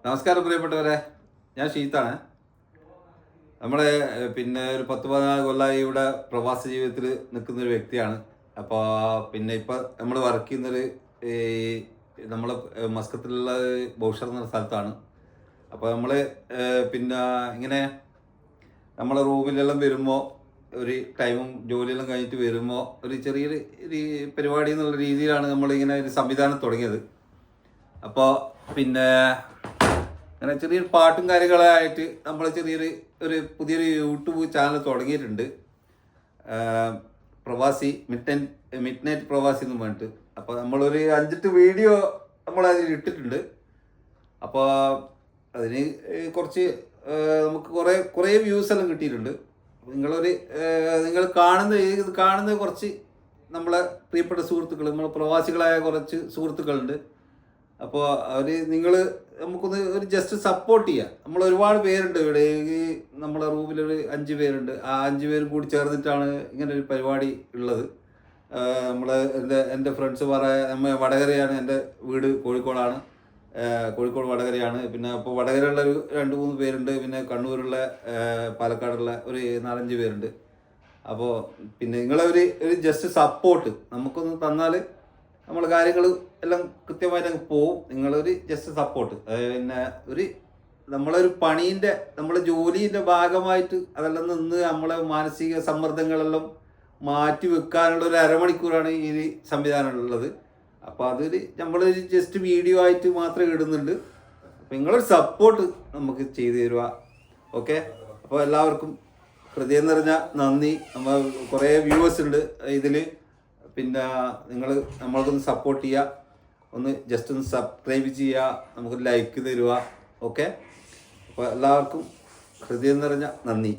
നമസ്കാരം പ്രിയപ്പെട്ടവരെ, ഞാൻ ഷീത്താണ്. നമ്മുടെ ഒരു 10-14 കൊല്ലമായി ഇവിടെ പ്രവാസ ജീവിതത്തിൽ നിൽക്കുന്ന ഒരു വ്യക്തിയാണ്. അപ്പോൾ ഇപ്പം നമ്മൾ വർക്ക് ചെയ്യുന്നൊരു ഈ നമ്മൾ മസ്കത്തിലുള്ള ബൗഷർ എന്ന സ്ഥലത്താണ്. അപ്പോൾ നമ്മൾ ഇങ്ങനെ നമ്മളെ റൂമിലെല്ലാം വരുമ്പോൾ ഒരു ടൈമും ജോലിയെല്ലാം കഴിഞ്ഞിട്ട് വരുമ്പോൾ ഒരു ചെറിയൊരു പരിപാടി എന്നുള്ള രീതിയിലാണ് നമ്മളിങ്ങനെ ഒരു സംവിധാനം തുടങ്ങിയത്. അപ്പോൾ അങ്ങനെ ചെറിയൊരു പാട്ടും കാര്യങ്ങളായിട്ട് നമ്മൾ പുതിയൊരു യൂട്യൂബ് ചാനൽ തുടങ്ങിയിട്ടുണ്ട്. പ്രവാസി മിഡ് നൈറ്റ് പ്രവാസി എന്ന് പറഞ്ഞിട്ട്. അപ്പോൾ നമ്മളൊരു 5-8 വീഡിയോ നമ്മളതിൽ ഇട്ടിട്ടുണ്ട്. അപ്പോൾ അതിന് കുറച്ച് നമുക്ക് കുറേ വ്യൂസ് എല്ലാം കിട്ടിയിട്ടുണ്ട്. നിങ്ങൾ കാണുന്ന കുറച്ച് നമ്മളെ പ്രിയപ്പെട്ട സുഹൃത്തുക്കൾ, നമ്മൾ പ്രവാസികളായ കുറച്ച് സുഹൃത്തുക്കളുണ്ട്. അപ്പോൾ നമുക്കൊന്ന് ഒരു ജസ്റ്റ് സപ്പോർട്ട് ചെയ്യാം. നമ്മൾ ഒരുപാട് പേരുണ്ട് ഇവിടെ. നമ്മളെ റൂമിലൊരു 5 പേരുണ്ട്. ആ 5 പേരും കൂടി ചേർന്നിട്ടാണ് ഇങ്ങനെ ഒരു പരിപാടി ഉള്ളത്. എൻ്റെ ഫ്രണ്ട്സ് വടകരയാണ്. എൻ്റെ വീട് കോഴിക്കോടാണ്. കോഴിക്കോട് വടകരയാണ്. അപ്പോൾ വടകരയുള്ള ഒരു 2-3 പേരുണ്ട്. പിന്നെ കണ്ണൂരുള്ള, പാലക്കാടുള്ള ഒരു 4-5 പേരുണ്ട്. അപ്പോൾ നിങ്ങളെ ഒരു ജസ്റ്റ് സപ്പോർട്ട് നമുക്കൊന്ന് തന്നാൽ നമ്മൾ കാര്യങ്ങൾ എല്ലാം കൃത്യമായിട്ട് അങ്ങ് പോവും. നിങ്ങളൊരു ജസ്റ്റ് സപ്പോർട്ട്. നമ്മളൊരു നമ്മളെ ജോലീൻ്റെ ഭാഗമായിട്ട് അതെല്ലാം നിന്ന് നമ്മളെ മാനസിക സമ്മർദ്ദങ്ങളെല്ലാം മാറ്റി വെക്കാനുള്ള ഒരു അരമണിക്കൂറാണ് ഈ സംവിധാനം. അപ്പോൾ നമ്മളൊരു ജസ്റ്റ് വീഡിയോ ആയിട്ട് മാത്രമേ ഇടുന്നുണ്ട്. അപ്പോൾ നിങ്ങളൊരു സപ്പോർട്ട് നമുക്ക് ചെയ്തു തരുക. ഓക്കെ, അപ്പോൾ എല്ലാവർക്കും ഹൃദയം നിറഞ്ഞ നന്ദി. നമ്മൾ കുറേ വ്യൂവേഴ്സ് ഉണ്ട് ഇതിൽ. നമ്മൾക്കൊന്ന് സപ്പോർട്ട് ചെയ്യുക. ജസ്റ്റ് ഒന്ന് സബ്സ്ക്രൈബ് ചെയ്യുക, നമുക്ക് ലൈക്ക് തരുക. ഓക്കെ, അപ്പോൾ എല്ലാവർക്കും ഹൃദയം നിറഞ്ഞ നന്ദി.